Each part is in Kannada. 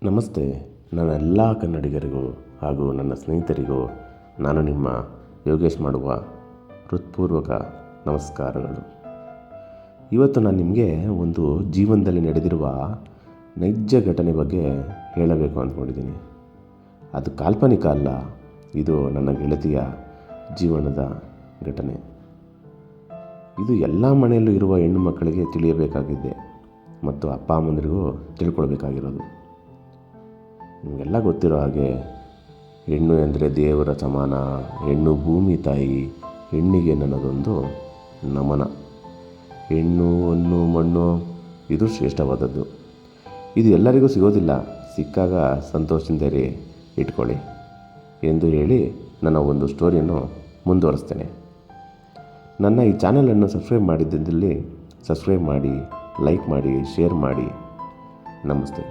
ನಮಸ್ತೆ. ನನ್ನ ಎಲ್ಲ ಕನ್ನಡಿಗರಿಗೂ ಹಾಗೂ ನನ್ನ ಸ್ನೇಹಿತರಿಗೂ ನಾನು ನಿಮ್ಮ ಯೋಗೇಶ್ ಮಾಡುವ ಹೃತ್ಪೂರ್ವಕ ನಮಸ್ಕಾರಗಳು. ಇವತ್ತು ನಾನು ನಿಮಗೆ ಒಂದು ಜೀವನದಲ್ಲಿ ನಡೆದಿರುವ ನೈಜ ಘಟನೆ ಬಗ್ಗೆ ಹೇಳಬೇಕು ಅಂದ್ಕೊಂಡಿದ್ದೀನಿ. ಅದು ಕಾಲ್ಪನಿಕ ಅಲ್ಲ, ಇದು ನನ್ನ ಗೆಳತಿಯ ಜೀವನದ ಘಟನೆ. ಇದು ಎಲ್ಲ ಮನೆಯಲ್ಲೂ ಇರುವ ಹೆಣ್ಣು ಮಕ್ಕಳಿಗೆ ತಿಳಿಯಬೇಕಾಗಿದೆ ಮತ್ತು ಅಪ್ಪ ಅಮ್ಮಂದಿರಿಗೂ ತಿಳ್ಕೊಳ್ಬೇಕಾಗಿರೋದು. ನಿಮಗೆಲ್ಲ ಗೊತ್ತಿರೋ ಹಾಗೆ ಹೆಣ್ಣು ಎಂದರೆ ದೇವರ ಸಮಾನ, ಹೆಣ್ಣು ಭೂಮಿ ತಾಯಿ, ಹೆಣ್ಣಿಗೆ ನನ್ನದೊಂದು ನಮನ. ಹೆಣ್ಣು ಹೊನ್ನು ಮಣ್ಣು ಇದು ಶ್ರೇಷ್ಠವಾದದ್ದು. ಇದು ಎಲ್ಲರಿಗೂ ಸಿಗೋದಿಲ್ಲ, ಸಿಕ್ಕಾಗ ಸಂತೋಷದಿಂದ ಇಟ್ಕೊಳ್ಳಿ ಎಂದು ಹೇಳಿ ನನ್ನ ಒಂದು ಸ್ಟೋರಿಯನ್ನು ಮುಂದುವರಿಸ್ತೇನೆ. ನನ್ನ ಈ ಚಾನಲನ್ನು ಸಬ್ಸ್ಕ್ರೈಬ್ ಮಾಡಿದ್ದಲ್ಲಿ ಸಬ್ಸ್ಕ್ರೈಬ್ ಮಾಡಿ, ಲೈಕ್ ಮಾಡಿ, ಶೇರ್ ಮಾಡಿ. ನಮಸ್ತೆ.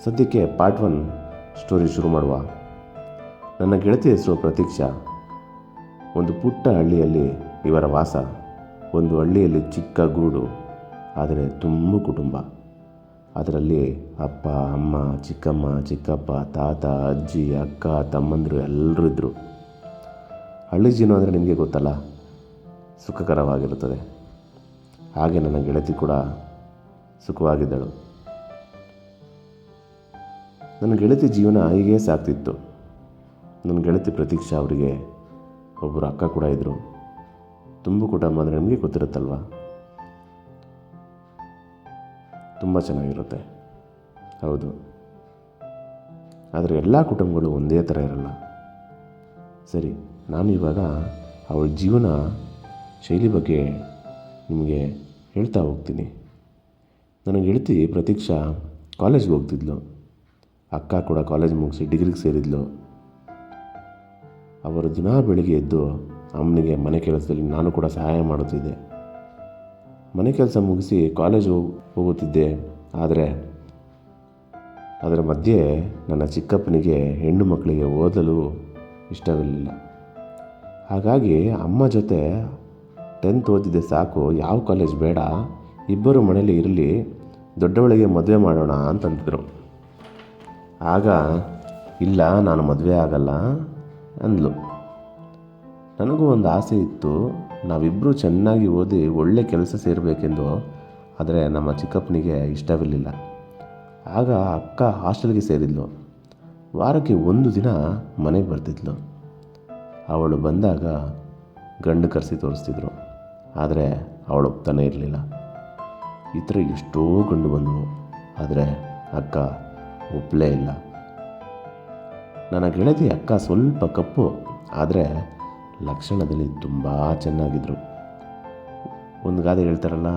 ಸದ್ಯಕ್ಕೆ ಪಾರ್ಟ್ 1 ಸ್ಟೋರಿ ಶುರು ಮಾಡುವ. ನನ್ನ ಗೆಳತಿ ಹೆಸರು ಪ್ರತೀಕ್ಷಾ. ಒಂದು ಪುಟ್ಟ ಹಳ್ಳಿಯಲ್ಲಿ ಇವರ ವಾಸ. ಒಂದು ಹಳ್ಳಿಯಲ್ಲಿ ಚಿಕ್ಕ ಗೂಡು, ಆದರೆ ತುಂಬ ಕುಟುಂಬ. ಅದರಲ್ಲಿ ಅಪ್ಪ, ಅಮ್ಮ, ಚಿಕ್ಕಮ್ಮ, ಚಿಕ್ಕಪ್ಪ, ತಾತ, ಅಜ್ಜಿ, ಅಕ್ಕ, ತಮ್ಮಂದಿರು ಎಲ್ಲರೂ ಇದ್ದರು. ಹಳ್ಳಿ ಜೀವನ ಅಂದರೆ ನಿಮಗೆ ಗೊತ್ತಲ್ಲ, ಸುಖಕರವಾಗಿರುತ್ತದೆ. ಹಾಗೆ ನನ್ನ ಗೆಳತಿ ಕೂಡ ಸುಖವಾಗಿದ್ದಳು. ನನ್ನ ಗೆಳತಿ ಜೀವನ ಹೀಗೆ ಸಾಗ್ತಿತ್ತು. ನನ್ನ ಗೆಳತಿ ಪ್ರತೀಕ್ಷಾ ಅವರಿಗೆ ಒಬ್ಬರು ಅಕ್ಕ ಕೂಡ ಇದ್ದರು. ತುಂಬ ಕುಟುಂಬ ಅಂದರೆ ನಿಮಗೆ ಗೊತ್ತಿರುತ್ತಲ್ವ, ತುಂಬ ಚೆನ್ನಾಗಿರುತ್ತೆ. ಹೌದು, ಆದರೆ ಎಲ್ಲ ಕುಟುಂಬಗಳು ಒಂದೇ ಥರ ಇರಲ್ಲ. ಸರಿ, ನಾನು ಇವಾಗ ಅವಳ ಜೀವನ ಶೈಲಿ ಬಗ್ಗೆ ನಿಮಗೆ ಹೇಳ್ತಾ ಹೋಗ್ತೀನಿ. ನನ್ನ ಗೆಳತಿ ಪ್ರತೀಕ್ಷಾ ಕಾಲೇಜ್ಗೆ ಹೋಗ್ತಿದ್ಲು. ಅಕ್ಕ ಕೂಡ ಕಾಲೇಜ್ ಮುಗಿಸಿ ಡಿಗ್ರಿಗೆ ಸೇರಿದ್ಲು. ಅವರು ದಿನ ಬೆಳಿಗ್ಗೆ ಎದ್ದು ಅಮ್ಮನಿಗೆ ಮನೆ ಕೆಲಸದಲ್ಲಿ ನಾನು ಕೂಡ ಸಹಾಯ ಮಾಡುತ್ತಿದ್ದೆ. ಮನೆ ಕೆಲಸ ಮುಗಿಸಿ ಕಾಲೇಜ್ ಹೋಗುತ್ತಿದ್ದೆ. ಆದರೆ ಅದರ ಮಧ್ಯೆ ನನ್ನ ಚಿಕ್ಕಪ್ಪನಿಗೆ ಹೆಣ್ಣು ಮಕ್ಕಳಿಗೆ ಓದಲು ಇಷ್ಟವಿರಲಿಲ್ಲ. ಹಾಗಾಗಿ ಅಮ್ಮ ಜೊತೆ 10th ಓದಿದ್ದೆ ಸಾಕು, ಯಾವ ಕಾಲೇಜ್ ಬೇಡ, ಇಬ್ಬರು ಮನೇಲಿ ಇರಲಿ, ದೊಡ್ಡವಳಿಗೆ ಮದುವೆ ಮಾಡೋಣ ಅಂತಂತಿದ್ರು. ಆಗ ಇಲ್ಲ, ನಾನು ಮದುವೆ ಆಗಲ್ಲ ಅಂದ್ಲು. ನನಗೂ ಒಂದು ಆಸೆ ಇತ್ತು, ನಾವಿಬ್ಬರು ಚೆನ್ನಾಗಿ ಓದಿ ಒಳ್ಳೆ ಕೆಲಸ ಸೇರಬೇಕೆಂದು. ಆದರೆ ನಮ್ಮ ಚಿಕ್ಕಪ್ಪನಿಗೆ ಇಷ್ಟವಿರಲಿಲ್ಲ. ಆಗ ಅಕ್ಕ ಹಾಸ್ಟೆಲ್ಗೆ ಸೇರಿದ್ಲು. ವಾರಕ್ಕೆ 1 ದಿನ ಮನೆಗೆ ಬರ್ತಿದ್ಲು. ಅವಳು ಬಂದಾಗ ಗಂಡು ಕರೆಸಿ ತೋರಿಸ್ತಿದ್ರು, ಆದರೆ ಅವಳು ಒಪ್ತಾನೆ ಇರಲಿಲ್ಲ. ಈ ಥರ ಎಷ್ಟೋ ಗಂಡು ಬಂದವು, ಆದರೆ ಅಕ್ಕ ಒಪ್ಪಲೇ ಇಲ್ಲ. ನನ್ನ ಗೆಳತಿ ಅಕ್ಕ ಸ್ವಲ್ಪ ಕಪ್ಪು, ಆದರೆ ಲಕ್ಷಣದಲ್ಲಿ ತುಂಬ ಚೆನ್ನಾಗಿದ್ದರು. ಒಂದು ಗಾದೆ ಹೇಳ್ತಾರಲ್ಲ,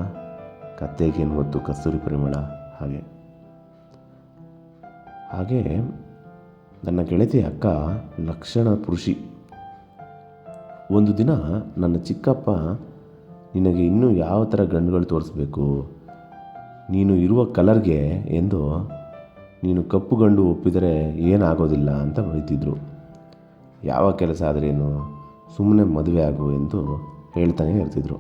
ಕತ್ತೆಗೇನು ಗೊತ್ತು ಕಸ್ತೂರಿ ಪರಿಮಳ, ಹಾಗೆ ನನ್ನ ಗೆಳತಿ ಅಕ್ಕ ಲಕ್ಷಣ ಪುರುಷಿ. ಒಂದು ದಿನ ನನ್ನ ಚಿಕ್ಕಪ್ಪ, ನಿನಗೆ ಇನ್ನೂ ಯಾವ ಥರ ಗಂಡುಗಳು ತೋರಿಸ್ಬೇಕು, ನೀನು ಇರುವ ಕಲರ್ಗೆ ಎಂದು, ನೀನು ಕಪ್ಪು ಗಂಡು ಒಪ್ಪಿದರೆ ಏನಾಗೋದಿಲ್ಲ ಅಂತ ಬೈತಿದ್ರು. ಯಾವ ಕೆಲಸ ಆದರೇನು, ಸುಮ್ಮನೆ ಮದುವೆ ಆಗು ಎಂದು ಹೇಳ್ತಾನೆ ಇರ್ತಿದ್ರು.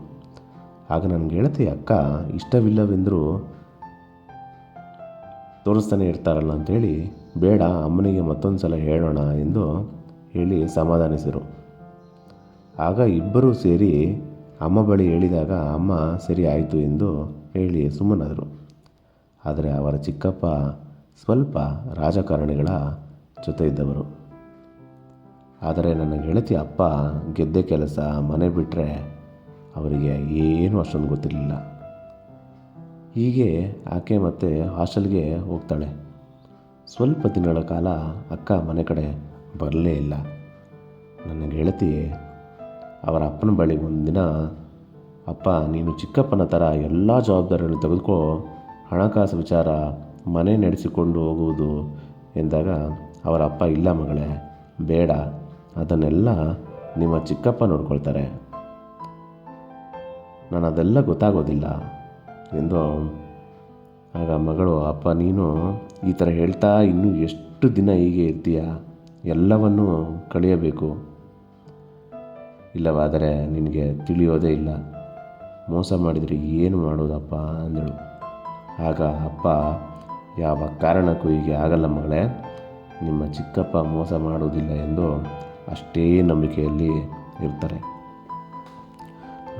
ಆಗ ನನ್ನ ಗೆಳತಿ ಅಕ್ಕ ಇಷ್ಟವಿಲ್ಲವೆಂದರೂ ತೋರಿಸ್ತಾನೆ ಇರ್ತಾರಲ್ಲ ಅಂಥೇಳಿ, ಬೇಡ ಅಮ್ಮನಿಗೆ ಮತ್ತೊಂದು ಸಲ ಹೇಳೋಣ ಎಂದು ಹೇಳಿ ಸಮಾಧಾನಿಸಿದರು. ಆಗ ಇಬ್ಬರೂ ಸೇರಿ ಅಮ್ಮ ಬಳಿ ಹೇಳಿದಾಗ ಅಮ್ಮ ಸರಿ ಆಯಿತು ಎಂದು ಹೇಳಿ ಸುಮ್ಮನಾದರು. ಆದರೆ ಅವರ ಚಿಕ್ಕಪ್ಪ ಸ್ವಲ್ಪ ರಾಜಕಾರಣಿಗಳ ಜೊತೆ ಇದ್ದವರು. ಆದರೆ ನನ್ನ ಗೆಳತಿ ಅಪ್ಪ ಗೆದ್ದೆ ಕೆಲಸ, ಮನೆ ಬಿಟ್ಟರೆ ಅವರಿಗೆ ಏನೂ ಅಷ್ಟೊಂದು ಗೊತ್ತಿರಲಿಲ್ಲ. ಹೀಗೆ ಆಕೆ ಮತ್ತೆ ಹಾಸ್ಟೆಲ್ಗೆ ಹೋಗ್ತಾಳೆ. ಸ್ವಲ್ಪ ದಿನಗಳ ಕಾಲ ಅಕ್ಕ ಮನೆ ಕಡೆ ಬರಲೇ ಇಲ್ಲ. ನನ್ನ ಗೆಳತಿ ಅವರ ಅಪ್ಪನ ಬಳಿ ಒಂದಿನ, ಅಪ್ಪ ನೀನು ಚಿಕ್ಕಪ್ಪನ ಥರ ಎಲ್ಲ ಜವಾಬ್ದಾರಿಗಳನ್ನು ತೆಗೆದುಕೋ, ಹಣಕಾಸು ವಿಚಾರ, ಮನೆ ನಡೆಸಿಕೊಂಡು ಹೋಗುವುದು ಎಂದಾಗ ಅವರ ಅಪ್ಪ, ಇಲ್ಲ ಮಗಳೇ, ಬೇಡ, ಅದನ್ನೆಲ್ಲ ನಿಮ್ಮ ಚಿಕ್ಕಪ್ಪ ನೋಡ್ಕೊಳ್ತಾರೆ, ನಾನು ಅದೆಲ್ಲ ಗೊತ್ತಾಗೋದಿಲ್ಲ ಎಂದು. ಆಗ ಮಗಳು, ಅಪ್ಪ ನೀನು ಈ ಥರ ಹೇಳ್ತಾ ಇನ್ನೂ ಎಷ್ಟು ದಿನ ಹೀಗೆ ಇರ್ತೀಯ, ಎಲ್ಲವನ್ನೂ ಕಳೆಯಬೇಕು, ಇಲ್ಲವಾದರೆ ನಿನಗೆ ತಿಳಿಯೋದೇ ಇಲ್ಲ, ಮೋಸ ಮಾಡಿದರೆ ಏನು ಮಾಡೋದಪ್ಪ ಅಂದಳು. ಆಗ ಅಪ್ಪ ಯಾವ ಕಾರಣಕ್ಕೂ ಹೀಗೆ ಆಗಲ್ಲ ಮಗಳೇ, ನಿಮ್ಮ ಚಿಕ್ಕಪ್ಪ ಮೋಸ ಮಾಡುವುದಿಲ್ಲ ಎಂದು ಅಷ್ಟೇ ನಂಬಿಕೆಯಲ್ಲಿ ಇರ್ತಾರೆ.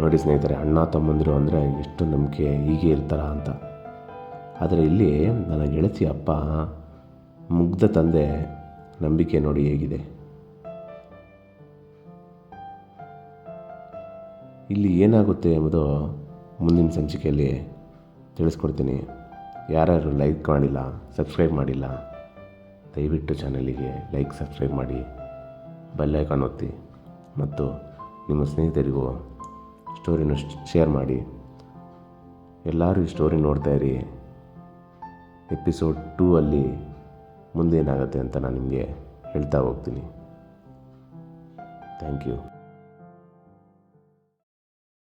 ನೋಡಿ ಸ್ನೇಹಿತರೆ, ಅಣ್ಣ ತಮ್ಮಂದಿರು ಅಂದರೆ ಎಷ್ಟು ನಂಬಿಕೆ ಹೀಗೆ ಇರ್ತಾರ ಅಂತ. ಆದರೆ ಇಲ್ಲಿ ನನ್ನ ಗೆಳತಿ ಅಪ್ಪ ಮುಗ್ಧ ತಂದೆ ನಂಬಿಕೆ ನೋಡಿ ಹೇಗಿದೆ. ಇಲ್ಲಿ ಏನಾಗುತ್ತೆ ಎಂಬುದು ಮುಂದಿನ ಸಂಚಿಕೆಯಲ್ಲಿ ತಿಳಿಸ್ಕೊಡ್ತೀನಿ. ಯಾರ್ಯಾರು ಲೈಕ್ ಮಾಡಿಲ್ಲ, ಸಬ್ಸ್ಕ್ರೈಬ್ ಮಾಡಿಲ್ಲ, ದಯವಿಟ್ಟು ಚಾನಲಿಗೆ ಲೈಕ್ ಸಬ್ಸ್ಕ್ರೈಬ್ ಮಾಡಿ, ಬೆಲ್ ಐಕಾನ್ ಒತ್ತಿ ಮತ್ತು ನಿಮ್ಮ ಸ್ನೇಹಿತರಿಗೂ ಸ್ಟೋರಿನ ಶೇರ್ ಮಾಡಿ. ಎಲ್ಲರೂ ಈ ಸ್ಟೋರಿ ನೋಡ್ತಾ ಇರಿ. ಎಪಿಸೋಡ್ 2 ಅಲ್ಲಿ ಮುಂದೇನಾಗುತ್ತೆ ಅಂತ ನಾನು ನಿಮಗೆ ಹೇಳ್ತಾ ಹೋಗ್ತೀನಿ. Thank you.